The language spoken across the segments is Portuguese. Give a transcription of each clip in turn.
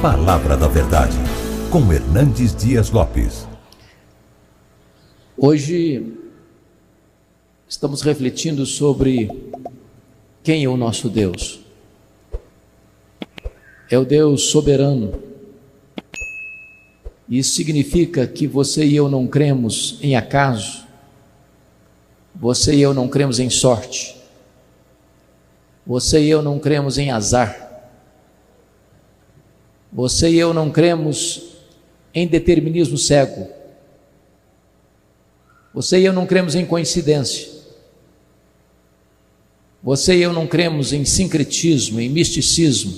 Palavra da Verdade, com Hernandes Dias Lopes. Hoje estamos refletindo sobre quem é o nosso Deus. É o Deus soberano. Isso significa que você e eu não cremos em acaso, você e eu não cremos em sorte, você e eu não cremos em azar, você e eu não cremos em determinismo cego, você e eu não cremos em coincidência, você e eu não cremos em sincretismo, em misticismo,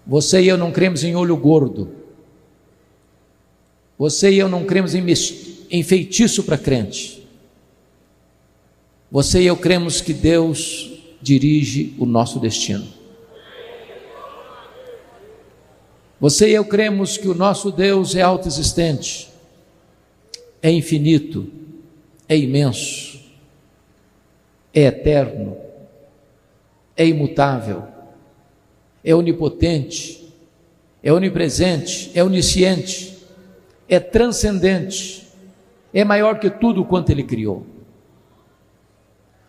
você e eu não cremos em olho gordo, você e eu não cremos em feitiço para crente, você e eu cremos que Deus dirige o nosso destino. Você e eu cremos que o nosso Deus é autoexistente, é infinito, é imenso, é eterno, é imutável, é onipotente, é onipresente, é onisciente, é transcendente, é maior que tudo quanto Ele criou.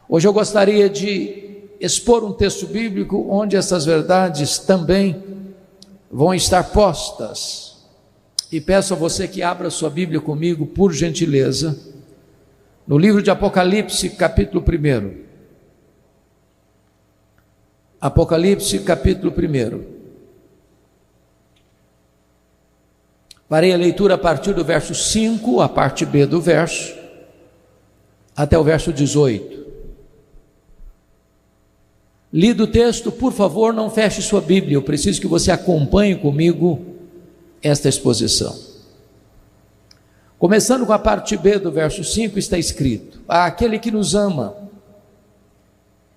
Hoje eu gostaria de expor um texto bíblico onde essas verdades também vão estar postas, e peço a você que abra sua Bíblia comigo, por gentileza, no livro de Apocalipse, capítulo 1. Apocalipse, capítulo 1. Farei a leitura a partir do verso 5, a parte B do verso, até o verso 18. Lido o texto, por favor, não feche sua Bíblia, eu preciso que você acompanhe comigo esta exposição. Começando com a parte B do verso 5, está escrito: aquele que nos ama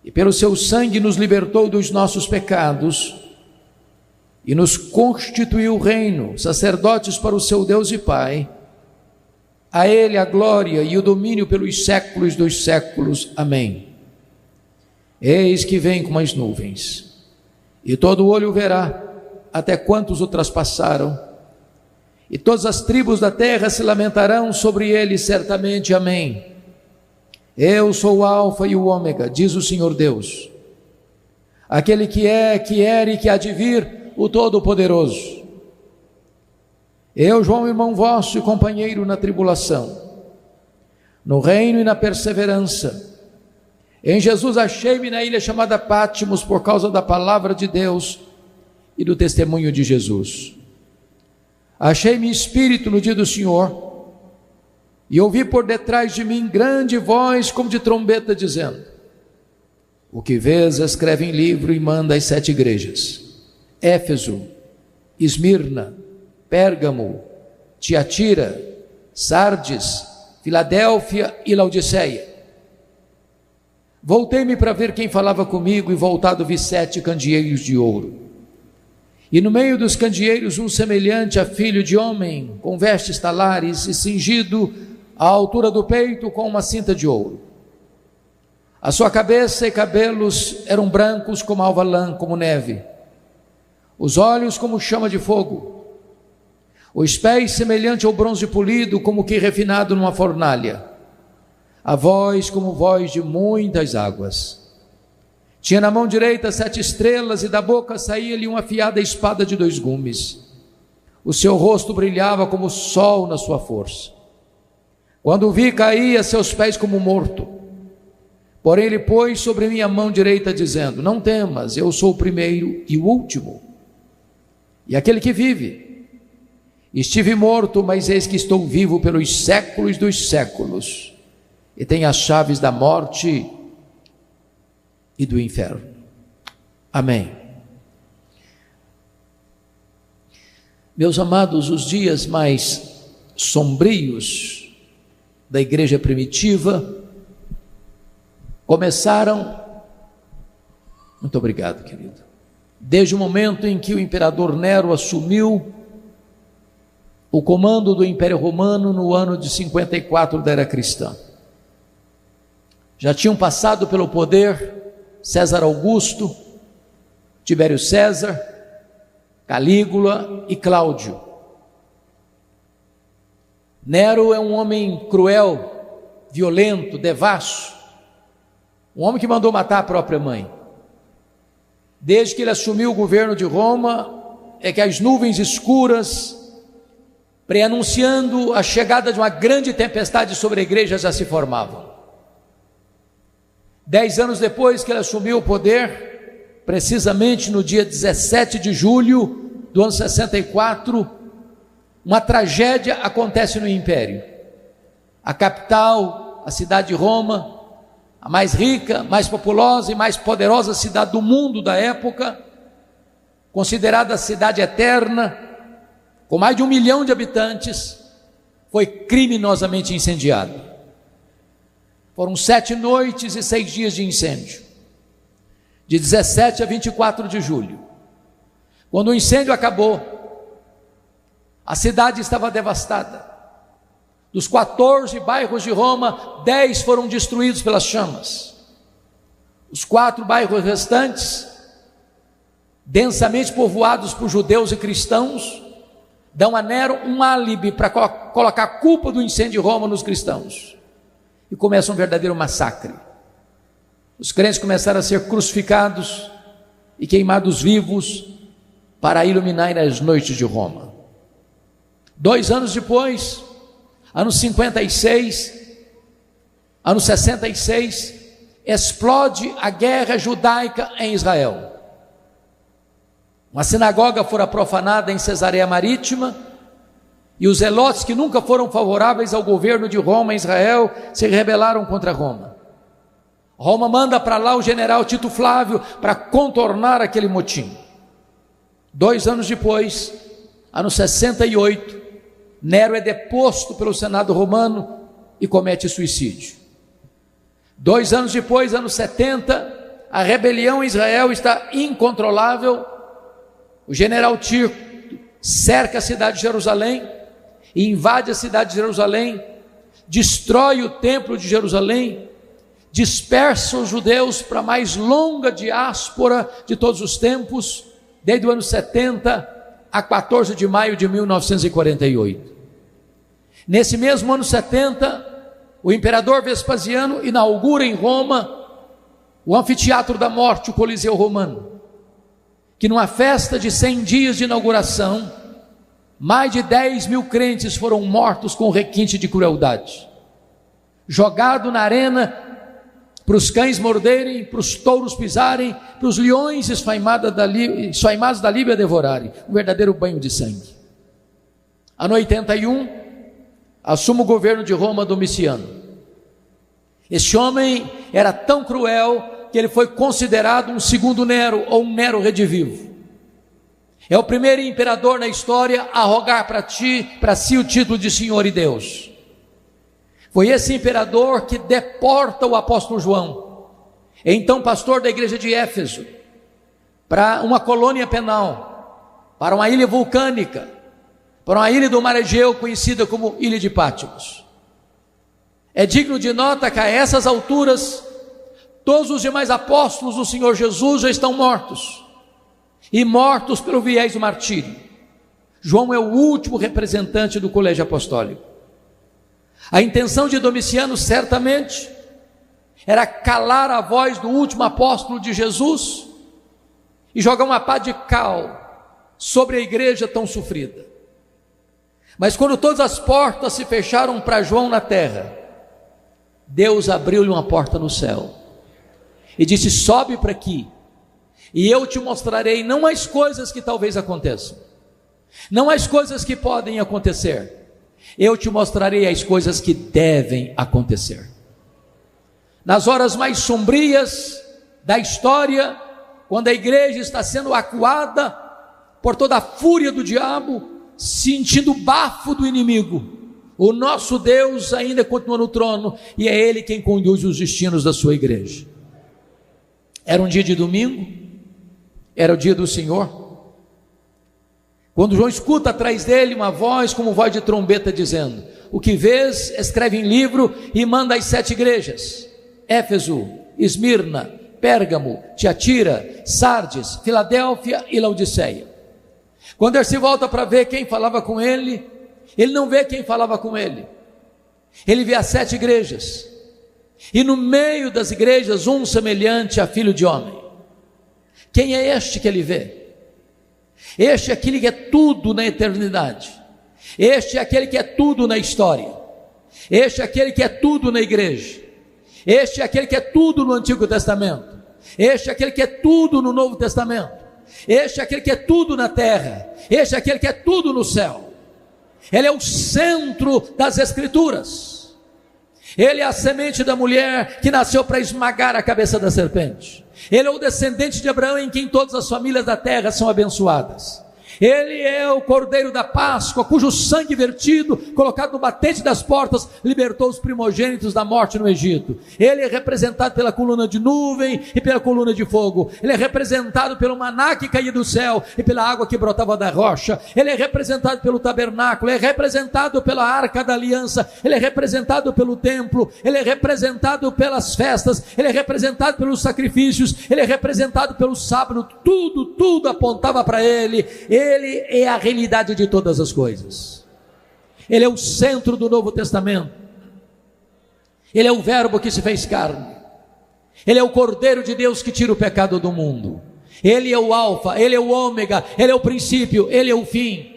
e pelo seu sangue nos libertou dos nossos pecados e nos constituiu reino, sacerdotes para o seu Deus e Pai, a Ele a glória e o domínio pelos séculos dos séculos. Amém. Eis que vem com as nuvens, e todo olho verá, até quantos o traspassaram, e todas as tribos da terra se lamentarão sobre ele, certamente. Amém. Eu sou o Alfa e o Ômega, diz o Senhor Deus, aquele que é, que era e que há de vir, o Todo-Poderoso. Eu, João, irmão vosso e companheiro na tribulação, no reino e na perseverança, em Jesus achei-me na ilha chamada Pátimos por causa da palavra de Deus e do testemunho de Jesus. Achei-me espírito no dia do Senhor e ouvi por detrás de mim grande voz como de trombeta dizendo: o que vês escreve em livro e manda às 7 igrejas: Éfeso, Esmirna, Pérgamo, Tiatira, Sardes, Filadélfia e Laodiceia. Voltei-me para ver quem falava comigo, e voltado vi 7 candeeiros de ouro, e no meio dos candeeiros um semelhante a filho de homem, com vestes talares e cingido à altura do peito com uma cinta de ouro. A sua cabeça e cabelos eram brancos como alva lã, como neve, os olhos como chama de fogo, os pés semelhante ao bronze polido, como que refinado numa fornalha, a voz como voz de muitas águas. Tinha na mão direita 7 estrelas, e da boca saía-lhe uma afiada espada de 2 gumes. O seu rosto brilhava como o sol na sua força. Quando o vi, caí a seus pés como morto. Porém ele pôs sobre mim a mão direita, dizendo: não temas, eu sou o primeiro e o último, e aquele que vive. Estive morto, mas eis que estou vivo pelos séculos dos séculos, e tenho as chaves da morte e do inferno. Amém. Meus amados, os dias mais sombrios da igreja primitiva começaram, muito obrigado, querido, desde o momento em que o imperador Nero assumiu o comando do Império Romano no ano de 54 da era cristã. Já tinham passado pelo poder César Augusto, Tibério César, Calígula e Cláudio. Nero é um homem cruel, violento, devasso, um homem que mandou matar a própria mãe. Desde que ele assumiu o governo de Roma, é que as nuvens escuras, preanunciando a chegada de uma grande tempestade sobre a igreja, já se formavam. 10 anos depois que ele assumiu o poder, precisamente no dia 17 de julho do ano 64, uma tragédia acontece no Império. A capital, a cidade de Roma, a mais rica, mais populosa e mais poderosa cidade do mundo da época, considerada a cidade eterna, com mais de 1 milhão de habitantes, foi criminosamente incendiada. Foram 7 noites e 6 dias de incêndio, de 17 a 24 de julho. Quando o incêndio acabou, a cidade estava devastada. Dos 14 bairros de Roma, 10 foram destruídos pelas chamas. Os 4 bairros restantes, densamente povoados por judeus e cristãos, dão a Nero um álibi para colocar a culpa do incêndio de Roma nos cristãos. E começa um verdadeiro massacre. Os crentes começaram a ser crucificados e queimados vivos para iluminar as noites de Roma. 2 anos depois, ano 56, ano 66, explode a guerra judaica em Israel. Uma sinagoga fora profanada em Cesareia Marítima, e os zelotes que nunca foram favoráveis ao governo de Roma em Israel se rebelaram contra Roma. Roma manda para lá o general Tito Flávio para contornar aquele motim. 2 anos depois, ano 68, Nero é deposto pelo Senado romano e comete suicídio. 2 anos depois, ano 70, a rebelião em Israel está incontrolável. O general Tito cerca a cidade de Jerusalém e invade a cidade de Jerusalém, destrói o templo de Jerusalém, dispersa os judeus para a mais longa diáspora de todos os tempos, desde o ano 70 a 14 de maio de 1948. Nesse mesmo ano 70, o imperador Vespasiano inaugura em Roma o anfiteatro da morte, o Coliseu Romano, que numa festa de 100 dias de inauguração, mais de 10 mil crentes foram mortos com requinte de crueldade, jogado na arena para os cães morderem, para os touros pisarem, para os leões esfaimados da Líbia devorarem, um verdadeiro banho de sangue. Ano 81, assume o governo de Roma Domiciano. Este homem era tão cruel que ele foi considerado um segundo Nero, ou um Nero redivivo. É o primeiro imperador na história a rogar para si o título de Senhor e Deus. Foi esse imperador que deporta o apóstolo João, então pastor da igreja de Éfeso, para uma colônia penal, para uma ilha vulcânica, para uma ilha do mar Egeu conhecida como Ilha de Patmos. É digno de nota que a essas alturas todos os demais apóstolos do Senhor Jesus já estão mortos, e mortos pelo viés do martírio. João é o último representante do colégio apostólico. A intenção de Domiciano certamente era calar a voz do último apóstolo de Jesus e jogar uma pá de cal sobre a igreja tão sofrida. Mas quando todas as portas se fecharam para João na terra, Deus abriu-lhe uma porta no céu e disse: sobe para aqui, e eu te mostrarei não as coisas que talvez aconteçam, não as coisas que podem acontecer, eu te mostrarei as coisas que devem acontecer. Nas horas mais sombrias da história, quando a igreja está sendo acuada por toda a fúria do diabo, sentindo o bafo do inimigo, o nosso Deus ainda continua no trono, e é Ele quem conduz os destinos da sua igreja. Era um dia de domingo, era o dia do Senhor, quando João escuta atrás dele uma voz como voz de trombeta dizendo: o que vês, escreve em livro e manda às 7 igrejas: Éfeso, Esmirna, Pérgamo, Tiatira, Sardes, Filadélfia e Laodiceia. Quando ele se volta para ver quem falava com ele, ele não vê quem falava com ele. Ele vê as 7 igrejas. E no meio das igrejas, um semelhante a filho de homem. Quem é este que ele vê? Este é aquele que é tudo na eternidade. Este é aquele que é tudo na história. Este é aquele que é tudo na igreja. Este é aquele que é tudo no Antigo Testamento. Este é aquele que é tudo no Novo Testamento. Este é aquele que é tudo na terra. Este é aquele que é tudo no céu. Ele é o centro das Escrituras. Ele é a semente da mulher que nasceu para esmagar a cabeça da serpente. Ele é o descendente de Abraão, em quem todas as famílias da terra são abençoadas. Ele é o Cordeiro da Páscoa, cujo sangue vertido, colocado no batente das portas, libertou os primogênitos da morte no Egito. Ele é representado pela coluna de nuvem e pela coluna de fogo. Ele é representado pelo maná que caía do céu e pela água que brotava da rocha. Ele é representado pelo tabernáculo, é representado pela arca da aliança, ele é representado pelo templo, ele é representado pelas festas, ele é representado pelos sacrifícios, ele é representado pelo sábado. Tudo apontava para ele. Ele é a realidade de todas as coisas. Ele é o centro do Novo Testamento. Ele é o verbo que se fez carne. Ele é o Cordeiro de Deus que tira o pecado do mundo. Ele é o alfa, ele é o ômega, ele é o princípio, ele é o fim.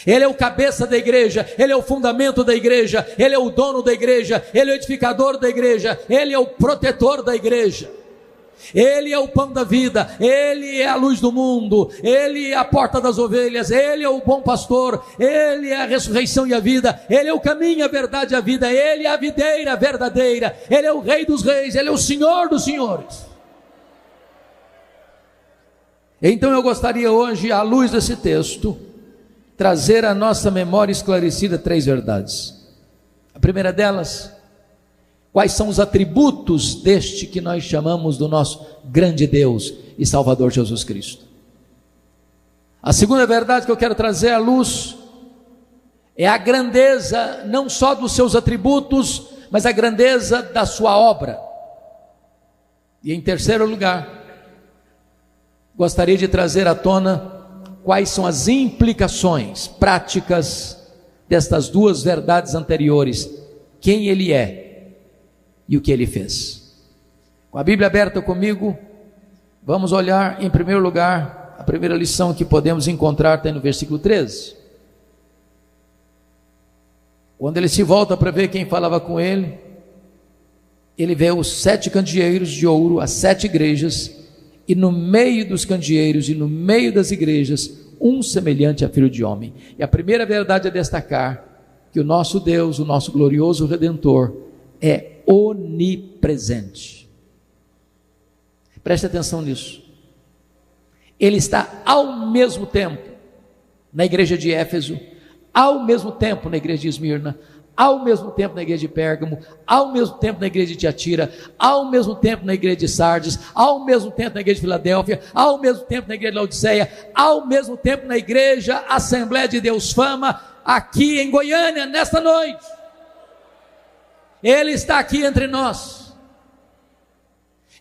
Ele é o cabeça da igreja, ele é o fundamento da igreja, ele é o dono da igreja, ele é o edificador da igreja, ele é o protetor da igreja. Ele é o pão da vida, ele é a luz do mundo, ele é a porta das ovelhas, ele é o bom pastor, ele é a ressurreição e a vida, ele é o caminho, a verdade e a vida, ele é a videira verdadeira, ele é o Rei dos reis, ele é o Senhor dos senhores. Então eu gostaria hoje, à luz desse texto, trazer à nossa memória esclarecida 3 verdades. A primeira delas: quais são os atributos deste que nós chamamos do nosso grande Deus e Salvador Jesus Cristo? A segunda verdade que eu quero trazer à luz é a grandeza não só dos seus atributos, mas a grandeza da sua obra. E em terceiro lugar, gostaria de trazer à tona quais são as implicações práticas destas 2 verdades anteriores: quem Ele é e o que Ele fez. Com a Bíblia aberta comigo, vamos olhar em primeiro lugar, a primeira lição que podemos encontrar está no versículo 13. Quando ele se volta para ver quem falava com ele, ele vê os 7 candeeiros de ouro, as 7 igrejas, e no meio dos candeeiros e no meio das igrejas, um semelhante a filho de homem. E a primeira verdade a destacar, que o nosso Deus, o nosso glorioso Redentor, é onipresente. Preste atenção nisso. Ele está ao mesmo tempo na igreja de Éfeso, ao mesmo tempo na igreja de Esmirna, ao mesmo tempo na igreja de Pérgamo, ao mesmo tempo na igreja de Tiatira, ao mesmo tempo na igreja de Sardes, ao mesmo tempo na igreja de Filadélfia, ao mesmo tempo na igreja de Laodiceia, ao mesmo tempo na igreja Assembleia de Deus Fama, aqui em Goiânia, nesta noite. Ele está aqui entre nós,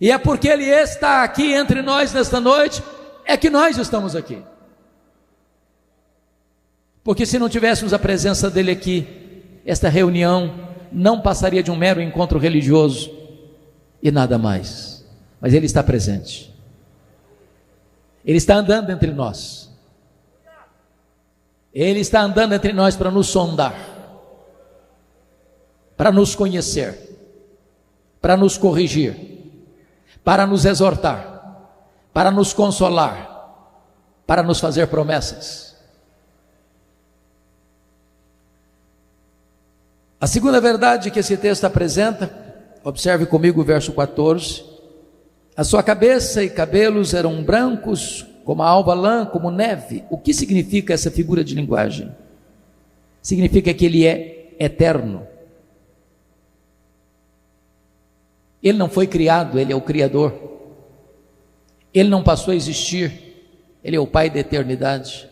e é porque Ele está aqui entre nós nesta noite, é que nós estamos aqui. Porque se não tivéssemos a presença dEle aqui, esta reunião não passaria de um mero encontro religioso e nada mais. Mas Ele está presente, Ele está andando entre nós, Ele está andando entre nós para nos sondar, para nos conhecer, para nos corrigir, para nos exortar, para nos consolar, para nos fazer promessas. A segunda verdade que esse texto apresenta, observe comigo o verso 14: a sua cabeça e cabelos eram brancos como a alva lã, como neve. O que significa essa figura de linguagem? Significa que Ele é eterno. Ele não foi criado, Ele é o Criador. Ele não passou a existir, Ele é o Pai da eternidade.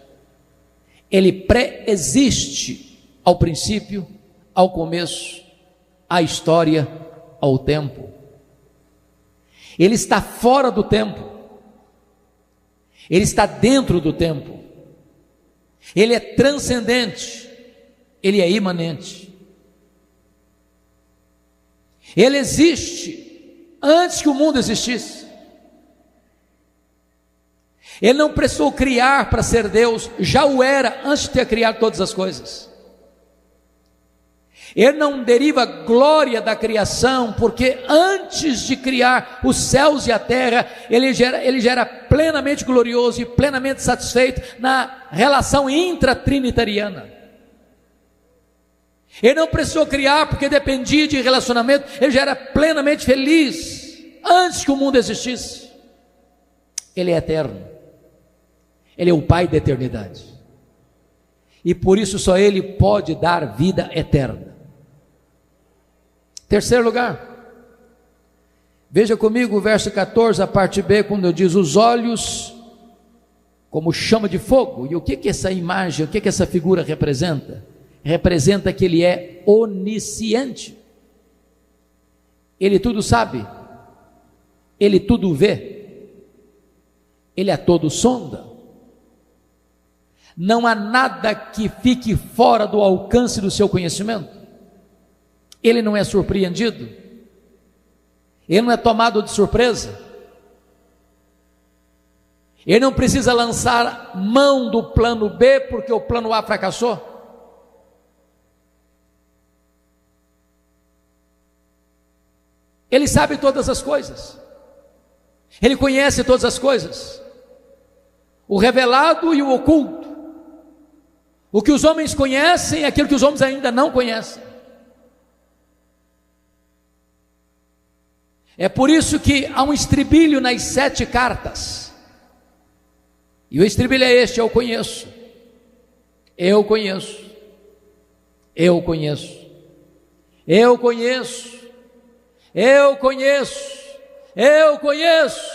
Ele pré-existe ao princípio, ao começo, à história, ao tempo. Ele está fora do tempo, Ele está dentro do tempo. Ele é transcendente, Ele é imanente. Ele existe antes que o mundo existisse. Ele não precisou criar para ser Deus, já o era antes de ter criado todas as coisas. Ele não deriva glória da criação, porque antes de criar os céus e a terra, ele já era plenamente glorioso e plenamente satisfeito na relação intratrinitariana. Ele não precisou criar porque dependia de relacionamento, ele já era plenamente feliz antes que o mundo existisse. Ele é eterno, Ele é o Pai da eternidade, e por isso só Ele pode dar vida eterna. Terceiro lugar, veja comigo o verso 14, a parte B, quando diz: os olhos como chama de fogo. E o que essa imagem, o que essa figura representa? Representa que Ele é onisciente, Ele tudo sabe, Ele tudo vê, Ele a todo sonda. Não há nada que fique fora do alcance do seu conhecimento. Ele não é surpreendido, Ele não é tomado de surpresa, Ele não precisa lançar mão do plano B porque o plano A fracassou. Ele sabe todas as coisas, Ele conhece todas as coisas, o revelado e o oculto, o que os homens conhecem e aquilo que os homens ainda não conhecem. É por isso que há um estribilho nas 7 cartas, e o estribilho é este: eu conheço, eu conheço, eu conheço, eu conheço, eu conheço, eu conheço,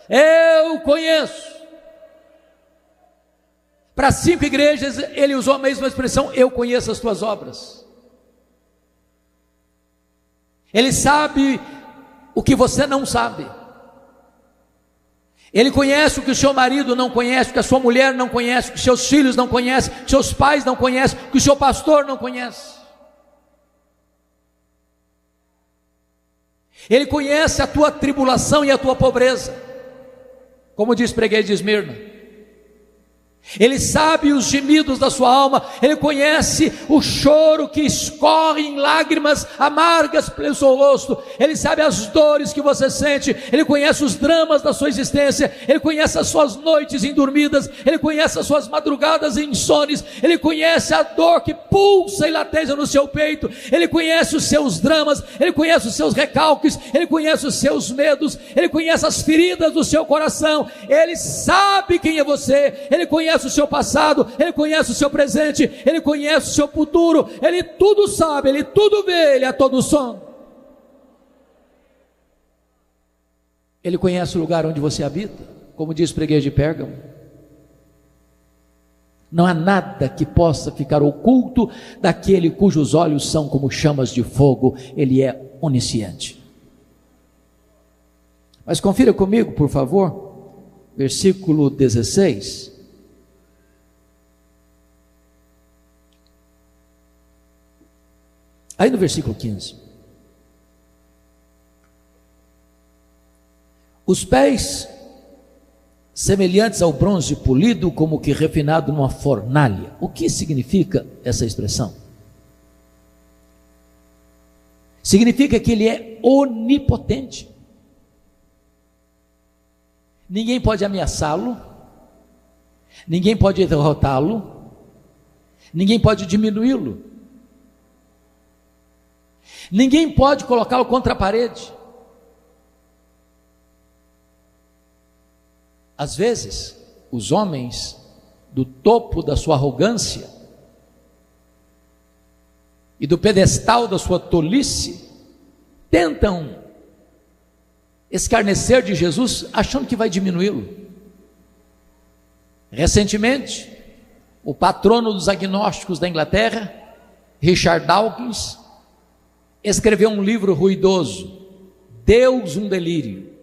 eu conheço. Para 5 igrejas ele usou a mesma expressão: eu conheço as tuas obras. Ele sabe o que você não sabe, Ele conhece o que o seu marido não conhece, o que a sua mulher não conhece, o que seus filhos não conhecem, o que seus pais não conhecem, o que o seu pastor não conhece. Ele conhece a tua tribulação e a tua pobreza, como diz Preguei de Esmirna. Ele sabe os gemidos da sua alma, Ele conhece o choro que escorre em lágrimas amargas pelo seu rosto, Ele sabe as dores que você sente, Ele conhece os dramas da sua existência, Ele conhece as suas noites indormidas, Ele conhece as suas madrugadas insones, Ele conhece a dor que pulsa e lateja no seu peito, Ele conhece os seus dramas, Ele conhece os seus recalques, Ele conhece os seus medos, Ele conhece as feridas do seu coração, Ele sabe quem é você, Ele conhece o seu passado, Ele conhece o seu presente, Ele conhece o seu futuro, Ele tudo sabe, Ele tudo vê, Ele é todo som. Ele conhece o lugar onde você habita, como diz Preguei de Pérgamo. Não há nada que possa ficar oculto daquele cujos olhos são como chamas de fogo. Ele é onisciente. Mas confira comigo, por favor, versículo 16. Aí no versículo 15: os pés semelhantes ao bronze polido, como que refinado numa fornalha. O que significa essa expressão? Significa que Ele é onipotente, ninguém pode ameaçá-lo, ninguém pode derrotá-lo, ninguém pode diminuí-lo, ninguém pode colocá-lo contra a parede. Às vezes, os homens, do topo da sua arrogância e do pedestal da sua tolice, tentam escarnecer de Jesus, achando que vai diminuí-lo. Recentemente, o patrono dos agnósticos da Inglaterra, Richard Dawkins, escreveu um livro ruidoso, Deus um delírio.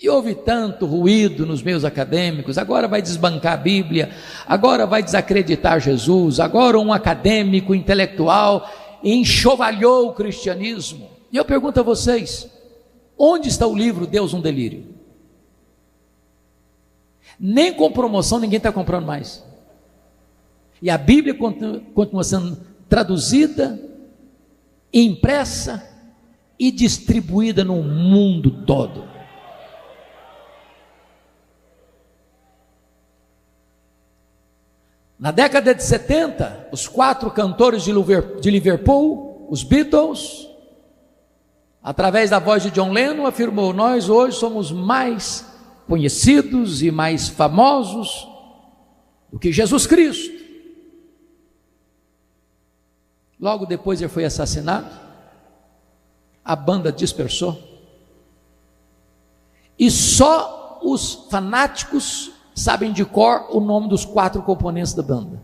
E houve tanto ruído nos meios acadêmicos, agora vai desbancar a Bíblia, agora vai desacreditar Jesus, agora um acadêmico intelectual enxovalhou o cristianismo. E eu pergunto a vocês, onde está o livro Deus um Delírio? Nem com promoção ninguém está comprando mais. E a Bíblia continua sendo traduzida, impressa e distribuída no mundo todo. Na década de 70, os 4 cantores de Liverpool, os Beatles, através da voz de John Lennon, afirmou: nós hoje somos mais conhecidos e mais famosos do que Jesus Cristo. Logo depois ele foi assassinado, a banda dispersou, e só os fanáticos sabem de cor o nome dos 4 componentes da banda.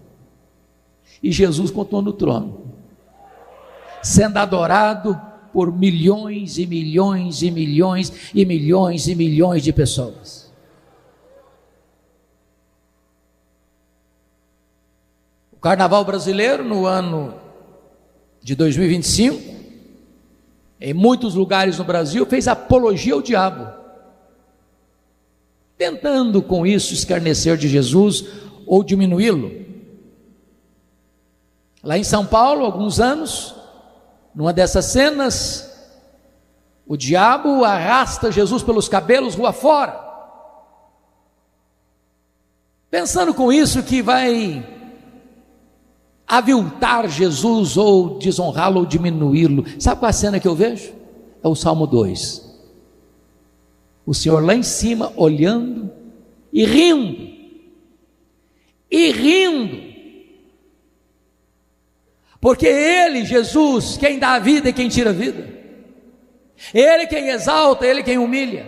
E Jesus continuou no trono, sendo adorado por milhões e milhões e milhões e milhões e milhões de pessoas. O carnaval brasileiro, no ano de 2025, em muitos lugares no Brasil, fez apologia ao diabo, tentando com isso escarnecer de Jesus ou diminuí-lo. Lá em São Paulo, há alguns anos, numa dessas cenas, o diabo arrasta Jesus pelos cabelos rua fora, pensando com isso que vai aviltar Jesus ou desonrá-lo ou diminuí-lo. Sabe qual é a cena que eu vejo? É o Salmo 2. O Senhor lá em cima olhando e rindo, porque Ele, Jesus, quem dá a vida e quem tira a vida, Ele quem exalta, Ele quem humilha,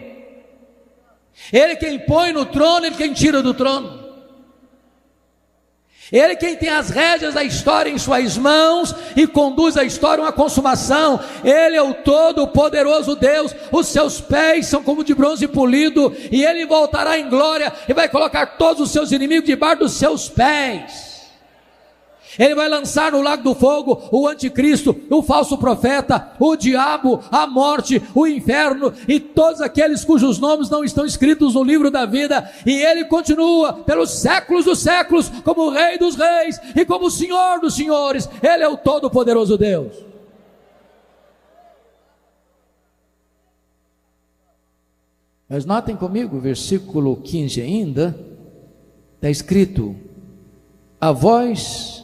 Ele quem põe no trono, Ele quem tira do trono, Ele quem tem as rédeas da história em suas mãos e conduz a história a uma consumação. Ele é o todo-poderoso Deus. Os seus pés são como de bronze polido, e Ele voltará em glória e vai colocar todos os seus inimigos debaixo dos seus pés. Ele vai lançar no lago do fogo o anticristo, o falso profeta, o diabo, a morte, o inferno e todos aqueles cujos nomes não estão escritos no livro da vida. E Ele continua pelos séculos dos séculos como o Rei dos reis e como o Senhor dos senhores. Ele é o todo-poderoso Deus. Mas notem comigo, versículo 15 ainda, está escrito: a voz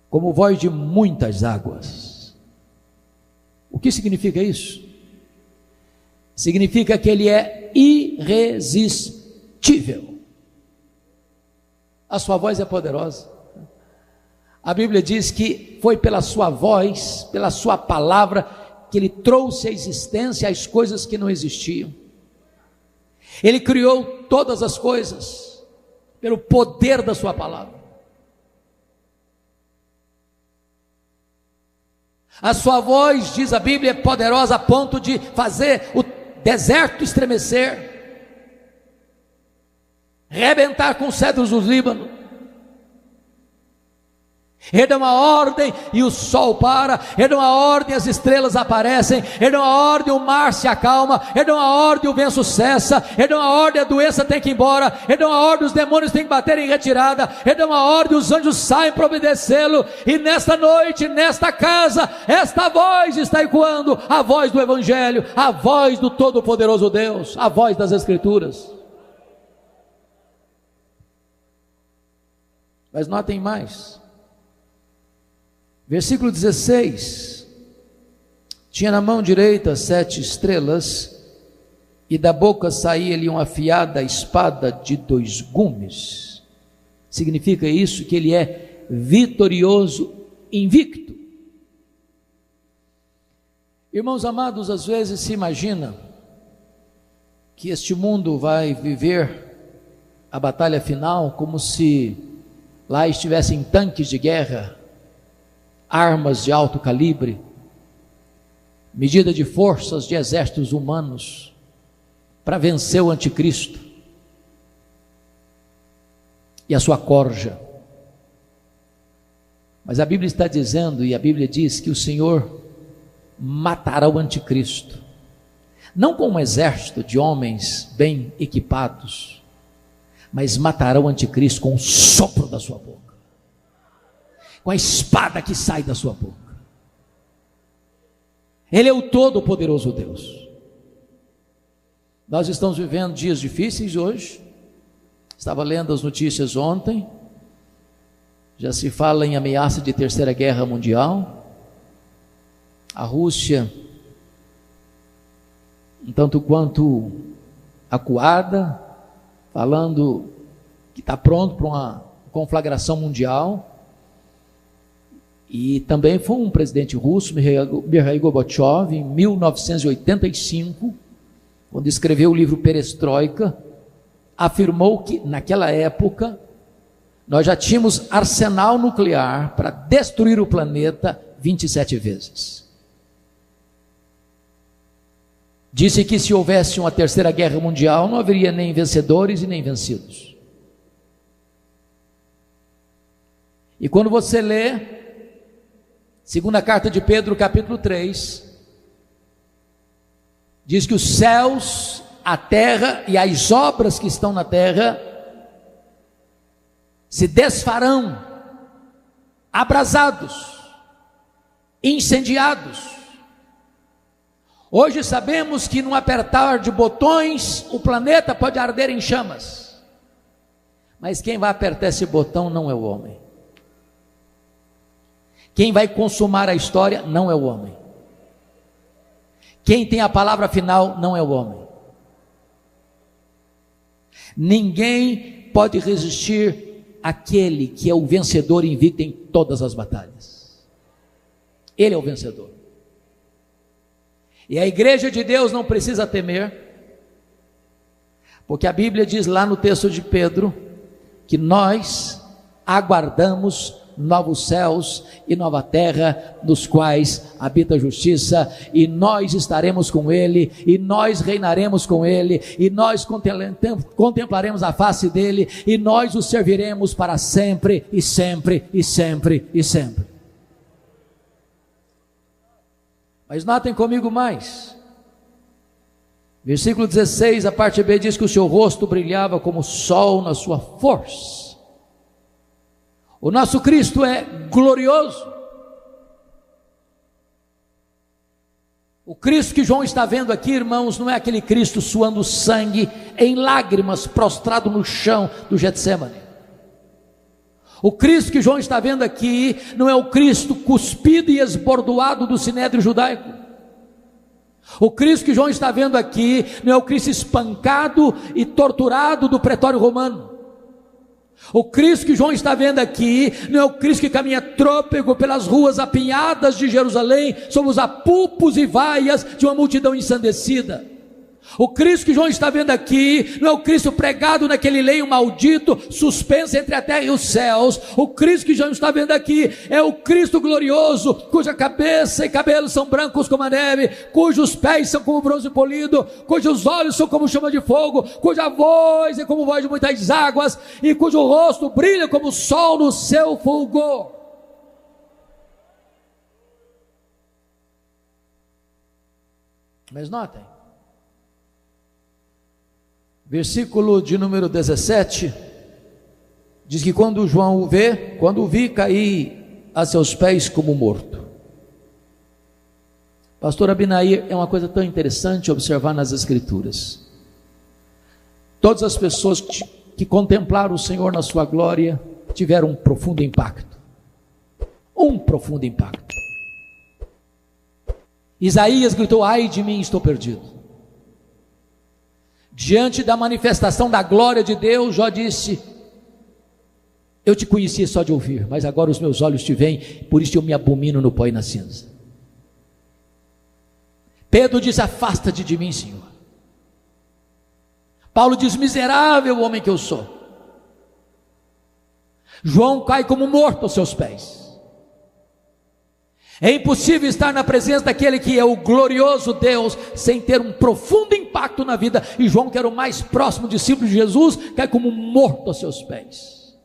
como voz de muitas águas. O que significa isso? Significa que Ele é irresistível. A sua voz é poderosa. A Bíblia diz que foi pela sua voz, pela sua palavra, que Ele trouxe à existência as coisas que não existiam. Ele criou todas as coisas pelo poder da sua palavra. A sua voz, diz a Bíblia, é poderosa a ponto de fazer o deserto estremecer, rebentar com os cedros do Líbano. Ele dá uma ordem e o sol para, Ele dá uma ordem e as estrelas aparecem, Ele dá uma ordem e o mar se acalma, Ele dá uma ordem e o vento cessa, Ele dá uma ordem e a doença tem que ir embora, Ele dá uma ordem e os demônios têm que bater em retirada, Ele dá uma ordem e os anjos saem para obedecê-lo. E nesta noite, nesta casa, esta voz está ecoando, a voz do Evangelho, a voz do Todo-Poderoso Deus, a voz das Escrituras. Mas notem mais, versículo 16: tinha na mão direita 7 estrelas, e da boca saía-lhe uma afiada espada de 2 gumes. Significa isso que Ele é vitorioso, invicto. Irmãos amados, às vezes se imagina que este mundo vai viver a batalha final como se lá estivessem tanques de guerra, armas de alto calibre, medida de forças de exércitos humanos, para vencer o anticristo e a sua corja. Mas a Bíblia está dizendo, e a Bíblia diz que o Senhor matará o anticristo, não com um exército de homens bem equipados, mas matará o anticristo com o sopro da sua boca, com a espada que sai da sua boca. Ele é o Todo-Poderoso Deus. Nós estamos vivendo dias difíceis hoje. Estava lendo as notícias ontem. Já se fala em ameaça de terceira guerra mundial. A Rússia, um tanto quanto acuada, falando que está pronto para uma conflagração mundial. E também foi um presidente russo, Mikhail Gorbachev, em 1985, quando escreveu o livro Perestroika, afirmou que naquela época nós já tínhamos arsenal nuclear para destruir o planeta 27 vezes. Disse que se houvesse uma terceira guerra mundial, não haveria nem vencedores e nem vencidos. E quando você lê segunda carta de Pedro, capítulo 3, diz que os céus, a terra e as obras que estão na terra se desfarão, abrasados, incendiados. Hoje sabemos que num apertar de botões, o planeta pode arder em chamas. Mas quem vai apertar esse botão não é o homem. Quem vai consumar a história não é o homem. Quem tem a palavra final não é o homem. Ninguém pode resistir àquele que é o vencedor invicto em todas as batalhas. Ele é o vencedor. E a igreja de Deus não precisa temer, porque a Bíblia diz lá no texto de Pedro, que nós aguardamos novos céus e nova terra, nos quais habita a justiça, e nós estaremos com ele, e nós reinaremos com ele, e nós contemplaremos a face dele, e nós o serviremos para sempre, e sempre, e sempre, e sempre. Mas notem comigo mais, versículo 16, a parte B diz que o seu rosto brilhava como o sol na sua força. O nosso Cristo é glorioso. O Cristo que João está vendo aqui, irmãos, não é aquele Cristo suando sangue em lágrimas, prostrado no chão do Getsêmani. O Cristo que João está vendo aqui não é o Cristo cuspido e esbordoado do sinédrio judaico. O Cristo que João está vendo aqui não é o Cristo espancado e torturado do pretório romano. O Cristo que João está vendo aqui não é o Cristo que caminha trôpego pelas ruas apinhadas de Jerusalém, sob os apupos e vaias de uma multidão ensandecida. O Cristo que João está vendo aqui não é o Cristo pregado naquele leio maldito, suspenso entre a terra e os céus. O Cristo que João está vendo aqui é o Cristo glorioso, cuja cabeça e cabelos são brancos como a neve, cujos pés são como bronze polido, cujos olhos são como chama de fogo, cuja voz é como voz de muitas águas, e cujo rosto brilha como o sol no seu fulgor. Mas notem, versículo de número 17, diz que quando João o vê, quando o vi, caí a seus pés como morto. Pastor Abinair, é uma coisa tão interessante observar nas Escrituras. Todas as pessoas que contemplaram o Senhor na sua glória, tiveram um profundo impacto. Um profundo impacto. Isaías gritou: ai de mim, estou perdido. Diante da manifestação da glória de Deus, Jó disse: eu te conhecia só de ouvir, mas agora os meus olhos te veem, por isso eu me abomino no pó e na cinza. Pedro disse: afasta-te de mim, Senhor. Paulo diz: miserável homem que eu sou. João cai como morto aos seus pés. É impossível estar na presença daquele que é o glorioso Deus sem ter um profundo impacto na vida. E João, que era o mais próximo discípulo de Jesus, cai como morto aos seus pés.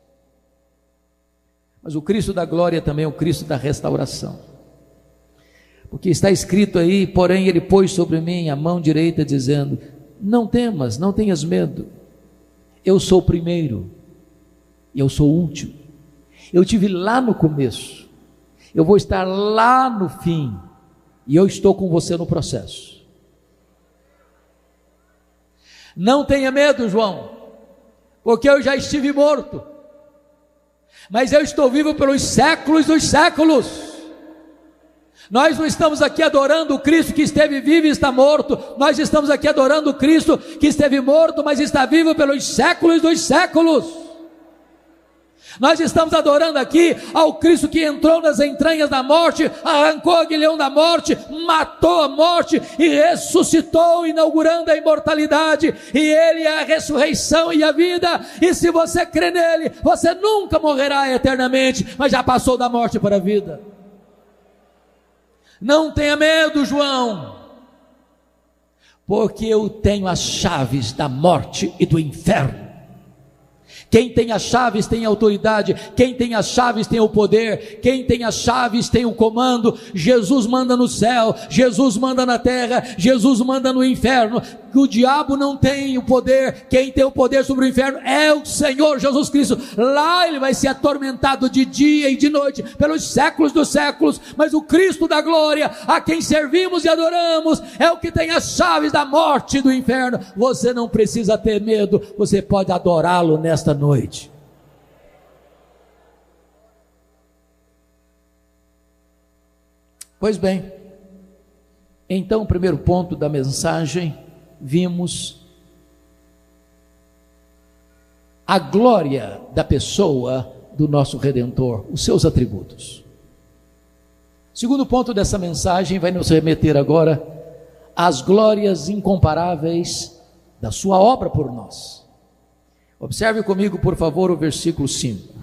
Mas o Cristo da glória também é o Cristo da restauração, porque está escrito aí: porém ele pôs sobre mim a mão direita, dizendo: não temas, não tenhas medo, eu sou o primeiro e eu sou o último. Eu estive lá no começo, eu vou estar lá no fim, e eu estou com você no processo. Não tenha medo, João, porque eu já estive morto, mas eu estou vivo pelos séculos dos séculos. Nós não estamos aqui adorando o Cristo que esteve vivo e está morto, nós estamos aqui adorando o Cristo que esteve morto, mas está vivo pelos séculos dos séculos. Nós estamos adorando aqui ao Cristo que entrou nas entranhas da morte, arrancou o aguilhão da morte, matou a morte e ressuscitou, inaugurando a imortalidade. E Ele é a ressurreição e a vida, e se você crê nele, você nunca morrerá eternamente, mas já passou da morte para a vida. Não tenha medo, João, porque eu tenho as chaves da morte e do inferno. Quem tem as chaves tem autoridade, quem tem as chaves tem o poder, quem tem as chaves tem o comando. Jesus manda no céu, Jesus manda na terra, Jesus manda no inferno. O diabo não tem o poder, quem tem o poder sobre o inferno é o Senhor Jesus Cristo. Lá ele vai ser atormentado de dia e de noite, pelos séculos dos séculos, mas o Cristo da glória, a quem servimos e adoramos, é o que tem as chaves da morte e do inferno. Você não precisa ter medo, você pode adorá-lo nesta noite. Pois bem, então o primeiro ponto da mensagem, vimos a glória da pessoa do nosso Redentor, os seus atributos. Segundo ponto dessa mensagem vai nos remeter agora às glórias incomparáveis da sua obra por nós. Observe comigo, por favor, o versículo 5.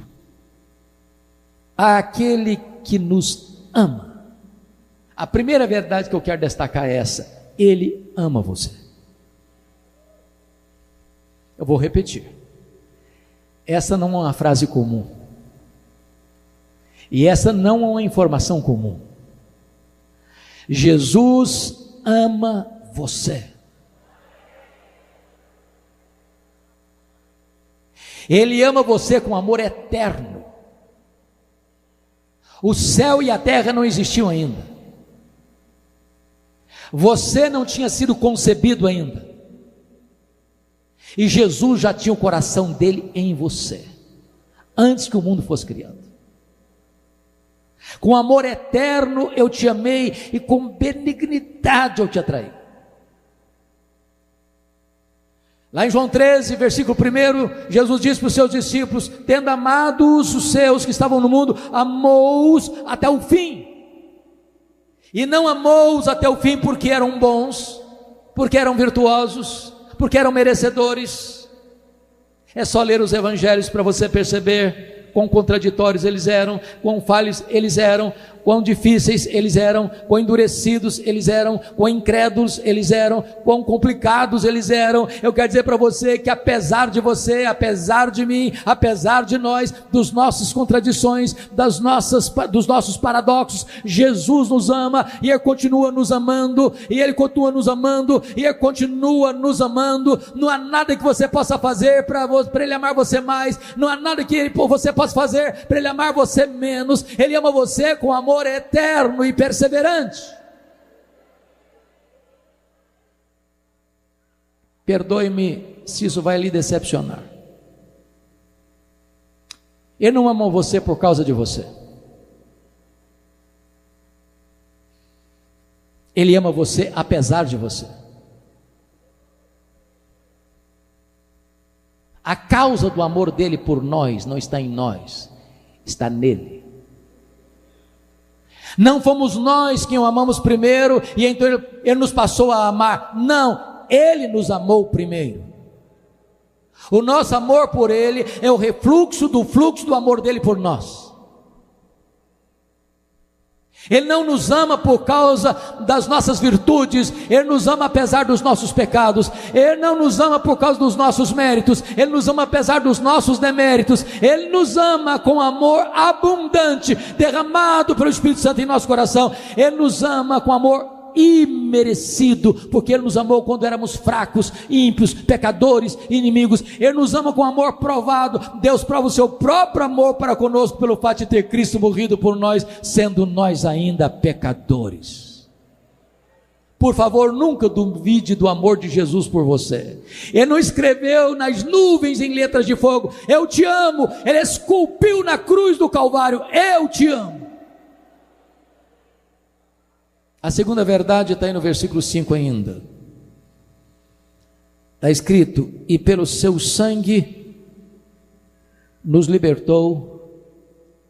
Aquele que nos ama. A primeira verdade que eu quero destacar é essa: Ele ama você. Eu vou repetir. Essa não é uma frase comum. E essa não é uma informação comum. Jesus ama você. Ele ama você com amor eterno. O céu e a terra não existiam ainda. Você não tinha sido concebido ainda. E Jesus já tinha o coração dele em você, antes que o mundo fosse criado. Com amor eterno eu te amei, e com benignidade eu te atraí. Lá em João 13, versículo 1, Jesus disse para os seus discípulos: tendo amados os seus que estavam no mundo, amou-os até o fim. E não amou-os até o fim porque eram bons, porque eram virtuosos, porque eram merecedores. É só ler os evangelhos para você perceber quão contraditórios eles eram, quão falhos eles eram, quão difíceis eles eram, quão endurecidos eles eram, quão incrédulos eles eram, quão complicados eles eram. Eu quero dizer para você que apesar de você, apesar de mim, apesar de nós, dos nossas contradições, dos nossos paradoxos, Jesus nos ama, e Ele continua nos amando, e Ele continua nos amando, e Ele continua nos amando. Não há nada que você possa fazer para Ele amar você mais, não há nada que você possa fazer para Ele amar você menos. Ele ama você com amor eterno e perseverante. Perdoe-me se isso vai lhe decepcionar. Ele não ama você por causa de você. Ele ama você apesar de você. A causa do amor dele por nós não está em nós, está nele. Não fomos nós quem o amamos primeiro e então ele nos passou a amar. Não, ele nos amou primeiro. O nosso amor por ele é o refluxo do fluxo do amor dele por nós. Ele não nos ama por causa das nossas virtudes, Ele nos ama apesar dos nossos pecados. Ele não nos ama por causa dos nossos méritos, Ele nos ama apesar dos nossos deméritos. Ele nos ama com amor abundante, derramado pelo Espírito Santo em nosso coração. Ele nos ama com amor imerecido, porque Ele nos amou quando éramos fracos, ímpios, pecadores, inimigos. Ele nos ama com amor provado. Deus prova o seu próprio amor para conosco pelo fato de ter Cristo morrido por nós, sendo nós ainda pecadores. Por favor, nunca duvide do amor de Jesus por você. Ele não escreveu nas nuvens em letras de fogo: eu te amo. Ele esculpiu na cruz do Calvário: eu te amo. A segunda verdade está aí no versículo 5 ainda. Está escrito: e pelo seu sangue nos libertou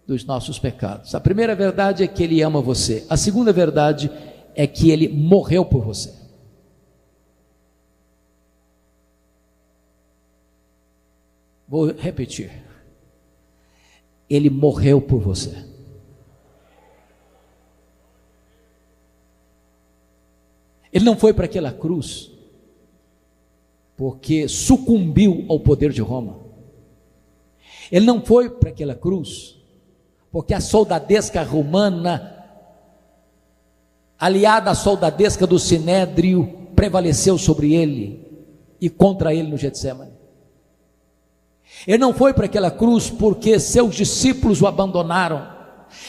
dos nossos pecados. A primeira verdade é que Ele ama você. A segunda verdade é que Ele morreu por você. Vou repetir: Ele morreu por você. Ele não foi para aquela cruz porque sucumbiu ao poder de Roma. Ele não foi para aquela cruz porque a soldadesca romana, aliada à soldadesca do Sinédrio, prevaleceu sobre ele e contra ele no Getsêmani. Ele não foi para aquela cruz porque seus discípulos o abandonaram.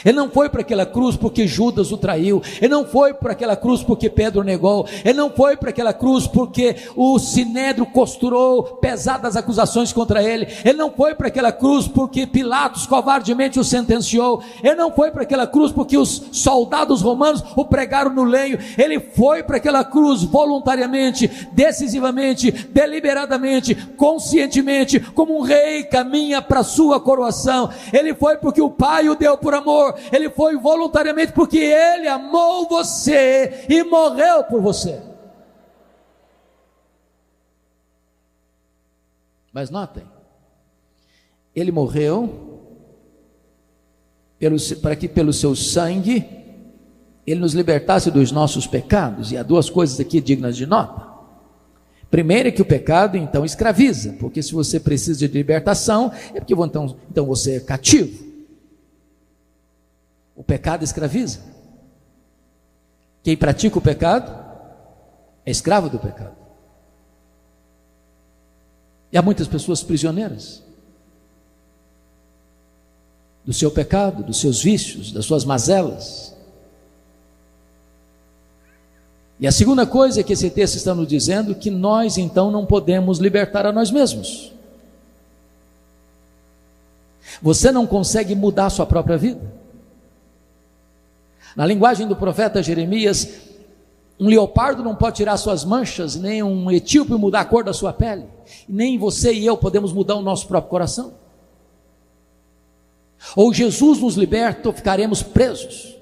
Ele não foi para aquela cruz porque Judas o traiu. Ele não foi para aquela cruz porque Pedro negou. Ele não foi para aquela cruz porque o Sinédrio costurou pesadas acusações contra ele. Ele não foi para aquela cruz porque Pilatos covardemente o sentenciou. Ele não foi para aquela cruz porque os soldados romanos o pregaram no lenho. Ele foi para aquela cruz voluntariamente, decisivamente, deliberadamente, conscientemente, como um rei caminha para a sua coroação. Ele foi porque o Pai o deu por amor. Ele foi voluntariamente porque Ele amou você e morreu por você. Mas notem, Ele morreu para que pelo seu sangue Ele nos libertasse dos nossos pecados. E há duas coisas aqui dignas de nota. Primeiro é que o pecado então escraviza, porque se você precisa de libertação, é porque então você é cativo. O pecado escraviza. Quem pratica o pecado é escravo do pecado. E há muitas pessoas prisioneiras do seu pecado, dos seus vícios, das suas mazelas. E a segunda coisa é que esse texto está nos dizendo que nós então não podemos libertar a nós mesmos. Você não consegue mudar a sua própria vida. Na linguagem do profeta Jeremias, um leopardo não pode tirar suas manchas, nem um etíope mudar a cor da sua pele, nem você e eu podemos mudar o nosso próprio coração. Ou Jesus nos liberta ou ficaremos presos,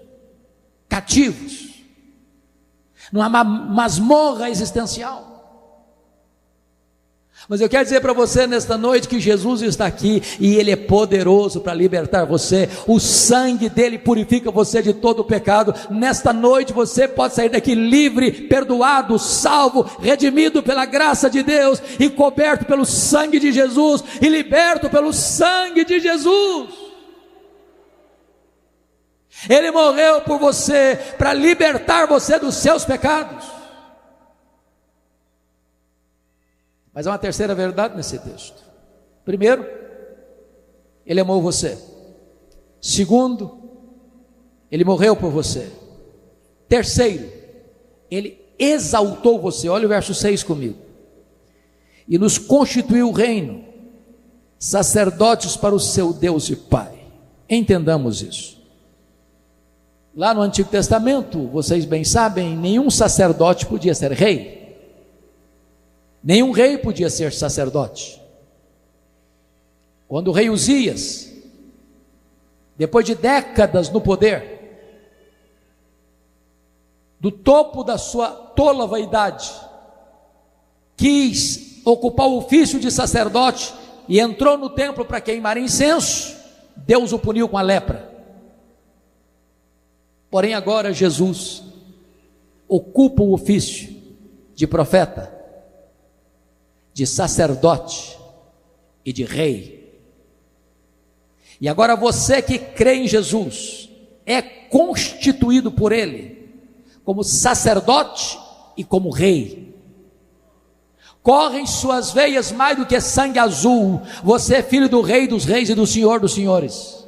cativos, numa masmorra existencial. Mas eu quero dizer para você nesta noite que Jesus está aqui e Ele é poderoso para libertar você. O sangue dele purifica você de todo o pecado. Nesta noite você pode sair daqui livre, perdoado, salvo, redimido pela graça de Deus e coberto pelo sangue de Jesus e liberto pelo sangue de Jesus. Ele morreu por você para libertar você dos seus pecados. Mas há uma terceira verdade nesse texto. Primeiro, Ele amou você. Segundo, Ele morreu por você. Terceiro, Ele exaltou você. Olha o verso 6 comigo. E nos constituiu o reino, sacerdotes para o seu Deus e Pai. Entendamos isso. Lá no Antigo Testamento, vocês bem sabem, nenhum sacerdote podia ser rei. Nenhum rei podia ser sacerdote. Quando o rei Uzias, depois de décadas no poder, do topo da sua tola vaidade, quis ocupar o ofício de sacerdote e entrou no templo para queimar incenso, Deus o puniu com a lepra. Porém agora Jesus ocupa o ofício de profeta, de sacerdote e de rei. E agora você que crê em Jesus é constituído por Ele como sacerdote e como rei. Corre em suas veias mais do que sangue azul. Você é filho do Rei dos Reis e do Senhor dos Senhores.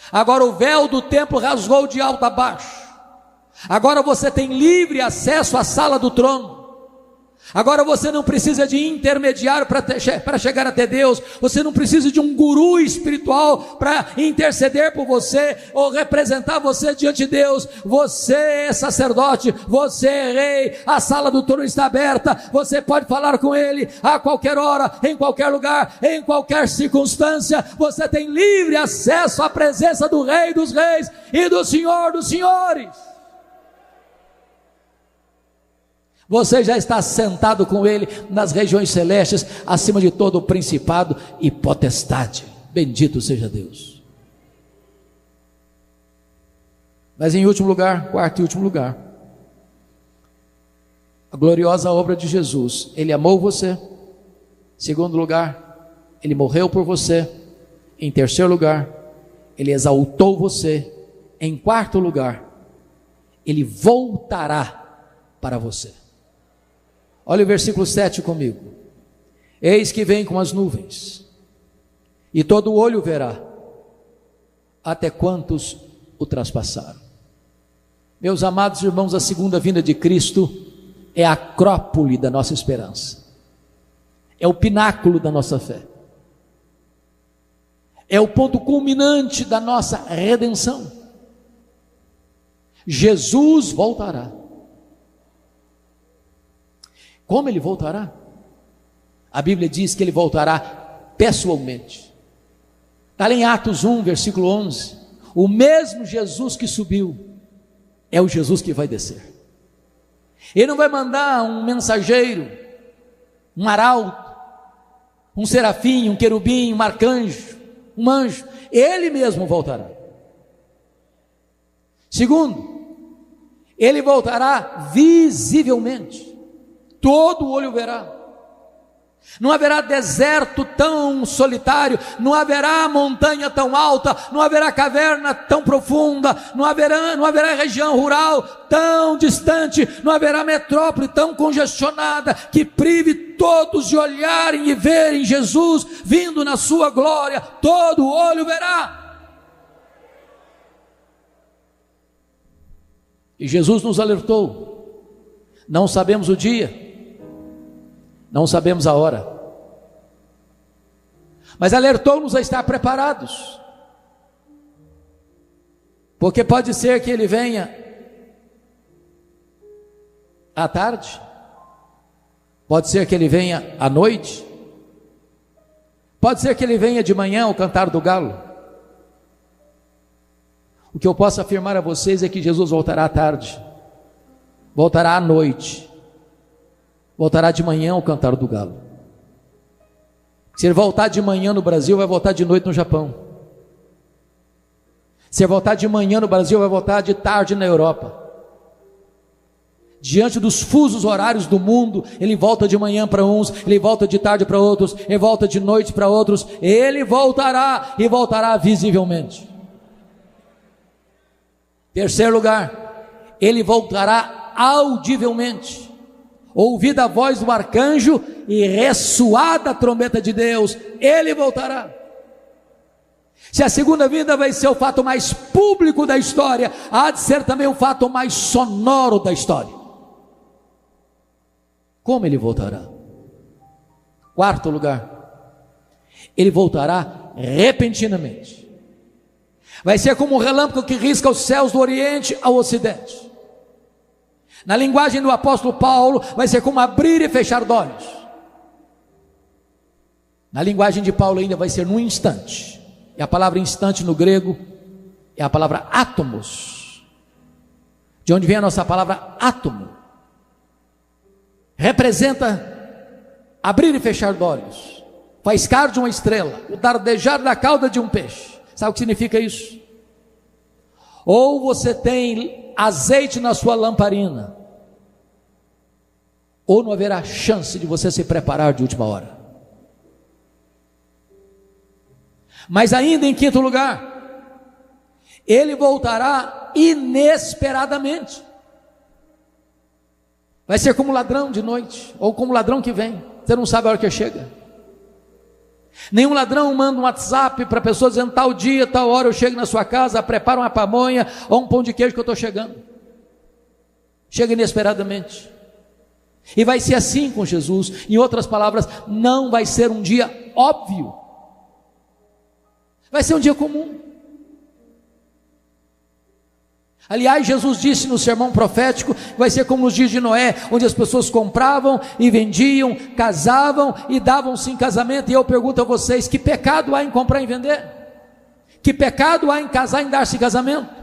Agora o véu do templo rasgou de alto a baixo. Agora você tem livre acesso à sala do trono. Agora você não precisa de intermediário para chegar até Deus. Você não precisa de um guru espiritual para interceder por você ou representar você diante de Deus. Você é sacerdote, você é rei, a sala do trono está aberta. Você pode falar com Ele a qualquer hora, em qualquer lugar, em qualquer circunstância. Você tem livre acesso à presença do Rei dos Reis e do Senhor dos Senhores. Você já está sentado com Ele nas regiões celestes, acima de todo o principado e potestade. Bendito seja Deus. Mas em último lugar, quarto e último lugar, a gloriosa obra de Jesus. Ele amou você. Segundo lugar, Ele morreu por você. Em terceiro lugar, Ele exaltou você. Em quarto lugar, Ele voltará para você. Olha o versículo 7 comigo. Eis que vem com as nuvens, e todo olho verá, até quantos o traspassaram. Meus amados irmãos, a segunda vinda de Cristo é a acrópole da nossa esperança, é o pináculo da nossa fé, é o ponto culminante da nossa redenção. Jesus voltará. Como Ele voltará? A Bíblia diz que Ele voltará pessoalmente. Está lá em Atos 1, versículo 11. O mesmo Jesus que subiu é o Jesus que vai descer. Ele não vai mandar um mensageiro, um arauto, um serafim, um querubim, um arcanjo, um anjo. Ele mesmo voltará. Segundo, Ele voltará visivelmente. Todo olho verá. Não haverá deserto tão solitário, não haverá montanha tão alta, não haverá caverna tão profunda, não haverá região rural tão distante, não haverá metrópole tão congestionada que prive todos de olharem e verem Jesus vindo na sua glória. Todo olho verá. E Jesus nos alertou. Não sabemos o dia, não sabemos a hora, mas alertou-nos a estar preparados, porque pode ser que Ele venha à tarde, pode ser que Ele venha à noite, pode ser que Ele venha de manhã ao cantar do galo. O que eu posso afirmar a vocês é que Jesus voltará à tarde, voltará à noite, voltará de manhã ao cantar do galo. Se Ele voltar de manhã no Brasil, vai voltar de noite no Japão. Se Ele voltar de manhã no Brasil, vai voltar de tarde na Europa. Diante dos fusos horários do mundo, Ele volta de manhã para uns, Ele volta de tarde para outros, Ele volta de noite para outros. Ele voltará e voltará visivelmente. Terceiro lugar, Ele voltará audivelmente. Ouvida a voz do arcanjo e ressoada a trombeta de Deus, Ele voltará. Se a segunda vinda vai ser o fato mais público da história, há de ser também o fato mais sonoro da história. Como Ele voltará? Quarto lugar, Ele voltará repentinamente. Vai ser como um relâmpago que risca os céus do oriente ao ocidente. Na linguagem do apóstolo Paulo, vai ser como abrir e fechar de olhos. Na linguagem de Paulo ainda vai ser num instante. E a palavra instante no grego é a palavra átomos, de onde vem a nossa palavra átomo. Representa abrir e fechar de olhos, faiscar de uma estrela, o dardejar da cauda de um peixe. Sabe o que significa isso? ou você tem azeite na sua lamparina, ou não haverá chance de você se preparar de última hora. Mas ainda em quinto lugar, ele voltará inesperadamente. Vai ser como ladrão de noite, ou como ladrão que vem, você não sabe a hora que chega. Nenhum ladrão manda um WhatsApp para a pessoa dizendo: tal dia, tal hora eu chego na sua casa, prepara uma pamonha ou um pão de queijo que eu estou chegando. Chega inesperadamente. E vai ser assim com Jesus. Em outras palavras, não vai ser um dia óbvio, vai ser um dia comum. Aliás, Jesus disse no sermão profético que vai ser como nos dias de Noé, onde as pessoas compravam e vendiam, casavam e davam-se em casamento. E eu pergunto a vocês: que pecado há em comprar e vender? Que pecado há em casar e dar-se em casamento?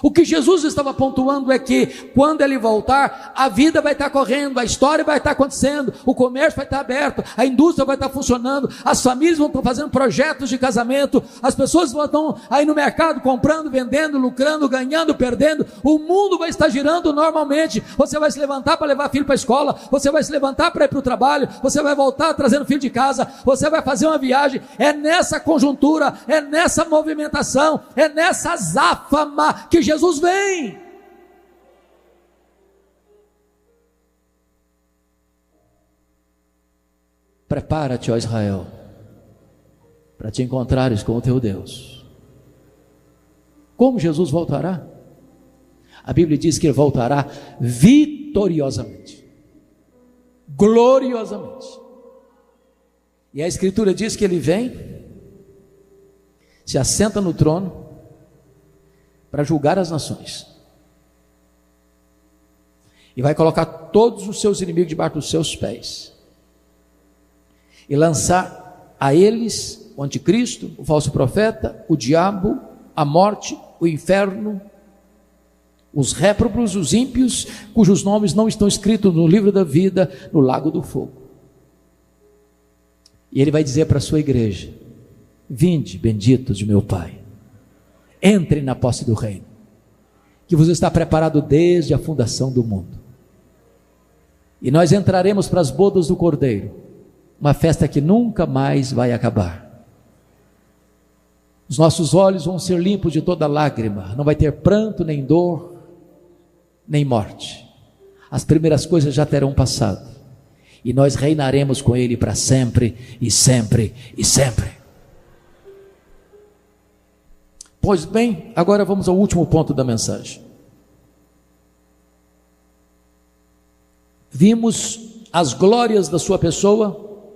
O que Jesus estava pontuando é que quando ele voltar, a vida vai estar correndo, a história vai estar acontecendo, o comércio vai estar aberto, a indústria vai estar funcionando, as famílias vão estar fazendo projetos de casamento, as pessoas vão estar aí no mercado comprando, vendendo, lucrando, ganhando, perdendo, o mundo vai estar girando normalmente. Você vai se levantar para levar filho para a escola, você vai se levantar para ir para o trabalho, você vai voltar trazendo filho de casa, você vai fazer uma viagem. É nessa conjuntura, é nessa movimentação, é nessa azáfama que Jesus vem. Prepara-te, ó Israel, para te encontrares com o teu Deus. Como Jesus voltará? A Bíblia diz que ele voltará vitoriosamente, gloriosamente. E a Escritura diz que ele vem, se assenta no trono para julgar as nações, e vai colocar todos os seus inimigos debaixo dos seus pés, e lançar a eles o anticristo, o falso profeta, o diabo, a morte, o inferno, os réprobos, os ímpios, cujos nomes não estão escritos no livro da vida, no lago do fogo. E ele vai dizer para a sua igreja: vinde, benditos de meu Pai, entre na posse do reino, que vos está preparado desde a fundação do mundo. E nós entraremos para as bodas do Cordeiro, uma festa que nunca mais vai acabar. Os nossos olhos vão ser limpos de toda lágrima, não vai ter pranto, nem dor, nem morte. As primeiras coisas já terão passado, e nós reinaremos com Ele para sempre, e sempre, e sempre. Pois bem, agora vamos ao último ponto da mensagem. Vimos as glórias da sua pessoa,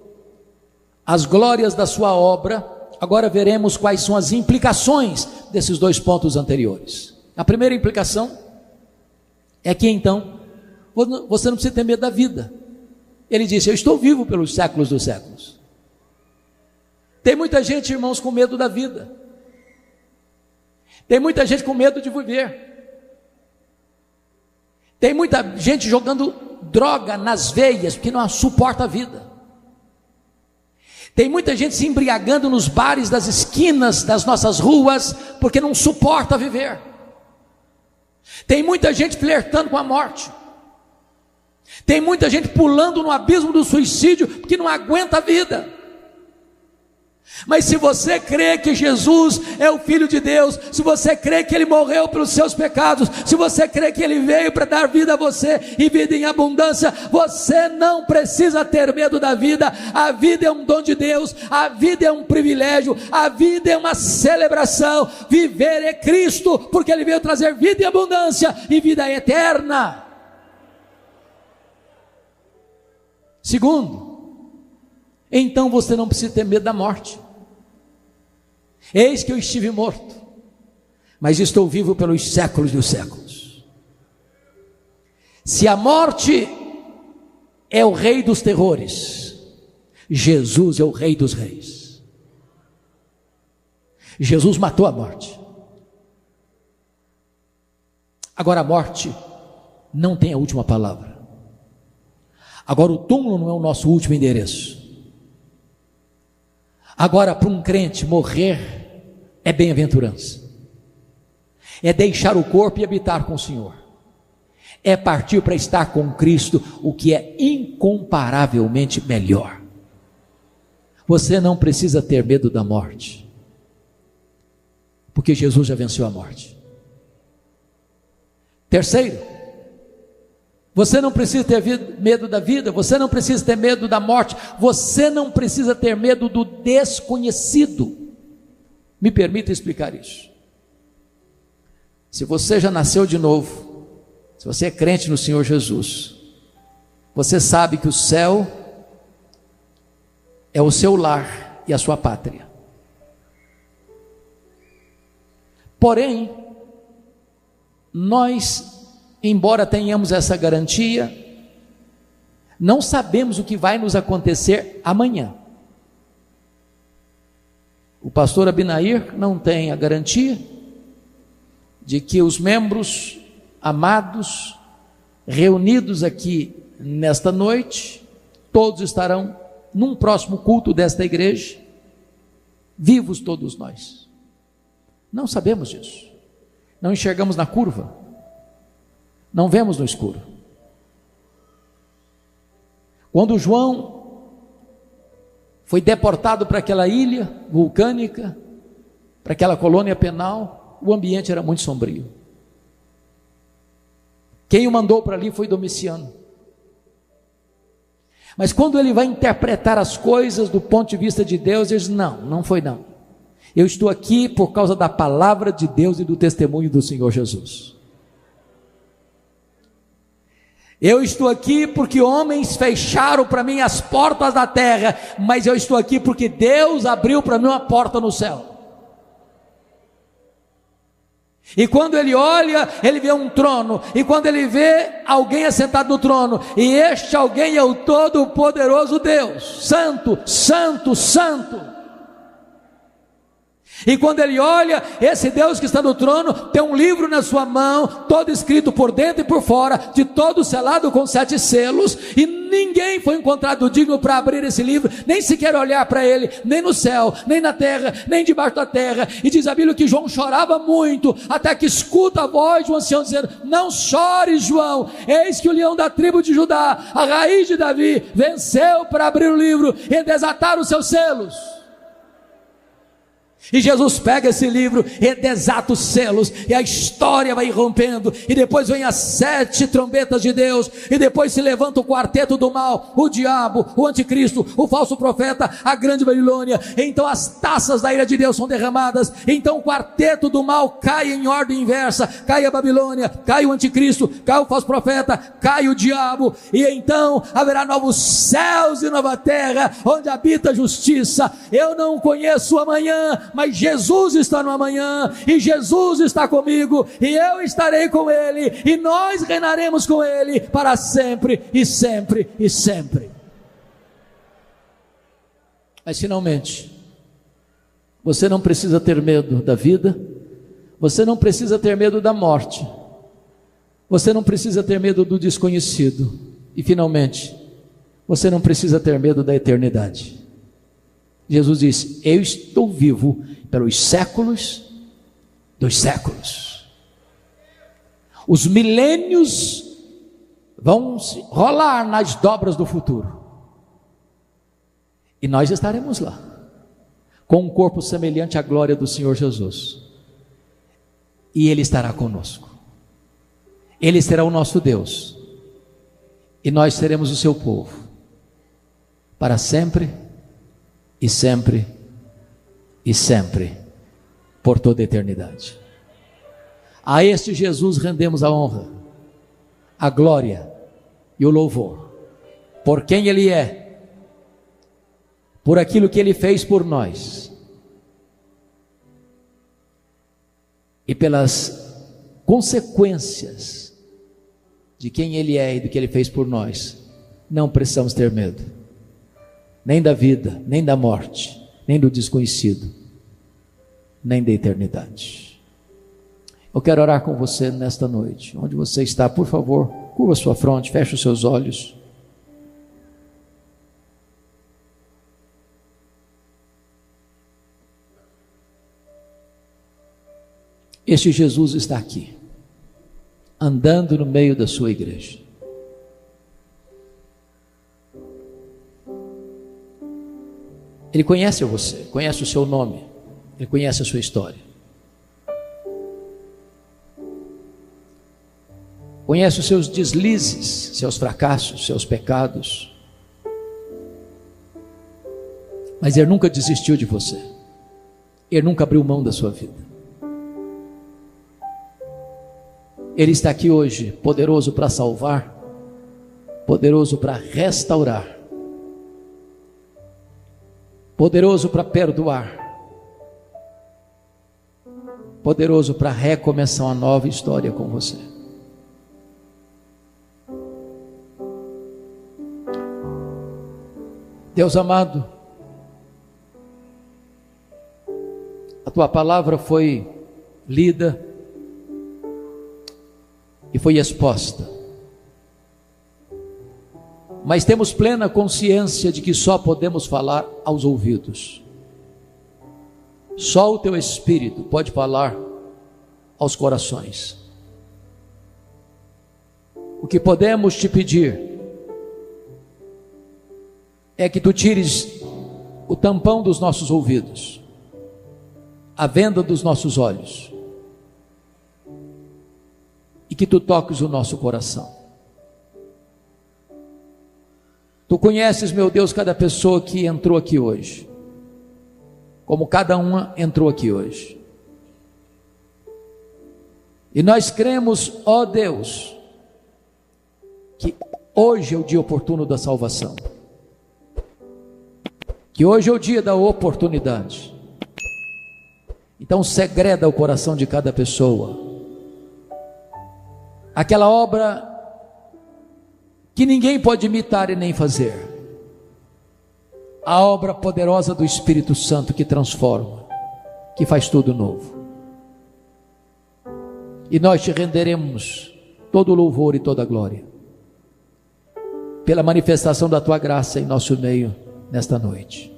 as glórias da sua obra. Agora veremos quais são as implicações desses dois pontos anteriores. A primeira implicação é que então você não precisa ter medo da vida. Ele disse: eu estou vivo pelos séculos dos séculos. Tem muita gente, irmãos, com medo da vida. Tem muita gente com medo de viver. Tem muita gente jogando droga nas veias porque não suporta a vida. Tem muita gente se embriagando nos bares das esquinas das nossas ruas porque não suporta viver. Tem muita gente flertando com a morte. Tem muita gente pulando no abismo do suicídio porque não aguenta a vida. Mas se você crê que Jesus é o Filho de Deus, se você crê que Ele morreu pelos seus pecados, se você crê que Ele veio para dar vida a você e vida em abundância, você não precisa ter medo da vida. A vida é um dom de Deus, a vida é um privilégio, a vida é uma celebração. Viver é Cristo, porque Ele veio trazer vida em abundância e vida eterna. Segundo, então você não precisa ter medo da morte. Eis que eu estive morto, mas estou vivo pelos séculos dos séculos. Se a morte é o rei dos terrores, Jesus é o rei dos reis. Jesus matou a morte. Agora a morte não tem a última palavra. Agora o túmulo não é o nosso último endereço. Agora, para um crente, morrer é bem-aventurança. é deixar o corpo e habitar com o Senhor, é partir para estar com Cristo, o que é incomparavelmente melhor. Você não precisa ter medo da morte, porque Jesus já venceu a morte. Terceiro, você não precisa ter medo da vida, você não precisa ter medo da morte, você não precisa ter medo do desconhecido. Me permita explicar isso. Se você já nasceu de novo, se você é crente no Senhor Jesus, você sabe que o céu é o seu lar e a sua pátria. Porém, nós, embora tenhamos essa garantia, não sabemos o que vai nos acontecer amanhã. O pastor Abinair não tem a garantia de que os membros amados, reunidos aqui nesta noite, todos estarão num próximo culto desta igreja, vivos todos nós. Não sabemos disso, não enxergamos na curva, não vemos no escuro. Quando João foi deportado para aquela ilha vulcânica, para aquela colônia penal, o ambiente era muito sombrio. Quem o mandou para ali foi Domiciano. Mas quando ele vai interpretar as coisas do ponto de vista de Deus, ele diz: não foi não. Eu estou aqui por causa da palavra de Deus e do testemunho do Senhor Jesus. Eu estou aqui porque homens fecharam para mim as portas da terra, mas eu estou aqui porque Deus abriu para mim uma porta no céu. E quando ele olha, ele vê um trono, e quando ele vê alguém assentado no trono, e este alguém é o Todo-Poderoso Deus, Santo, Santo, Santo. E quando ele olha, esse Deus que está no trono tem um livro na sua mão, todo escrito por dentro e por fora, de todo selado com 7 selos, e ninguém foi encontrado digno para abrir esse livro, nem sequer olhar para ele, nem no céu, nem na terra, nem debaixo da terra. E diz a Bíblia que João chorava muito, até que escuta a voz de um ancião dizendo: não chores, João, eis que o leão da tribo de Judá, a raiz de Davi, venceu para abrir o livro e desatar os seus selos. E Jesus pega esse livro e desata os selos, e a história vai rompendo, e depois vem as 7 trombetas de Deus, e depois se levanta o quarteto do mal, o diabo, o anticristo, o falso profeta, a grande Babilônia. Então as taças da ira de Deus são derramadas, então o quarteto do mal cai em ordem inversa, cai a Babilônia, cai o anticristo, cai o falso profeta, cai o diabo, e então haverá novos céus e nova terra, onde habita a justiça. Eu não conheço o amanhã, mas Jesus está no amanhã, e Jesus está comigo, e eu estarei com Ele, e nós reinaremos com Ele para sempre, e sempre, e sempre. Mas finalmente, você não precisa ter medo da vida, você não precisa ter medo da morte, você não precisa ter medo do desconhecido, e finalmente, você não precisa ter medo da eternidade. Jesus disse: eu estou vivo pelos séculos dos séculos. Os milênios vão se rolar nas dobras do futuro, e nós estaremos lá, com um corpo semelhante à glória do Senhor Jesus, e Ele estará conosco. Ele será o nosso Deus, e nós seremos o seu povo, para sempre, e sempre, e sempre, por toda a eternidade. A este Jesus rendemos a honra, a glória e o louvor, por quem Ele é, por aquilo que Ele fez por nós, e pelas consequências de quem Ele é e do que Ele fez por nós. Não precisamos ter medo, nem da vida, nem da morte, nem do desconhecido, nem da eternidade. Eu quero orar com você nesta noite. Onde você está, por favor, curva sua fronte, feche os seus olhos. Este Jesus está aqui, andando no meio da sua igreja. Ele conhece você, conhece o seu nome, Ele conhece a sua história. Conhece os seus deslizes, seus fracassos, seus pecados. Mas Ele nunca desistiu de você. Ele nunca abriu mão da sua vida. Ele está aqui hoje, poderoso para salvar, poderoso para restaurar, poderoso para perdoar, poderoso para recomeçar uma nova história com você. Deus amado, a tua palavra foi lida e foi exposta, mas temos plena consciência de que só podemos falar aos ouvidos. Só o teu Espírito pode falar aos corações. O que podemos te pedir é que tu tires o tampão dos nossos ouvidos, a venda dos nossos olhos, e que tu toques o nosso coração. Tu conheces, meu Deus, cada pessoa que entrou aqui hoje, como cada uma entrou aqui hoje. E nós cremos, ó Deus, que hoje é o dia oportuno da salvação, que hoje é o dia da oportunidade. Então segreda o coração de cada pessoa, aquela obra que ninguém pode imitar e nem fazer, a obra poderosa do Espírito Santo que transforma, que faz tudo novo. E nós te renderemos todo o louvor e toda a glória pela manifestação da tua graça em nosso meio nesta noite,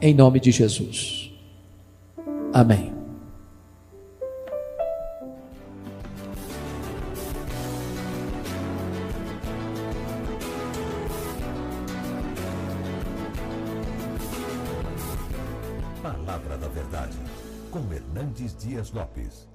em nome de Jesus, amém. Palavra da Verdade, com Hernandes Dias Lopes.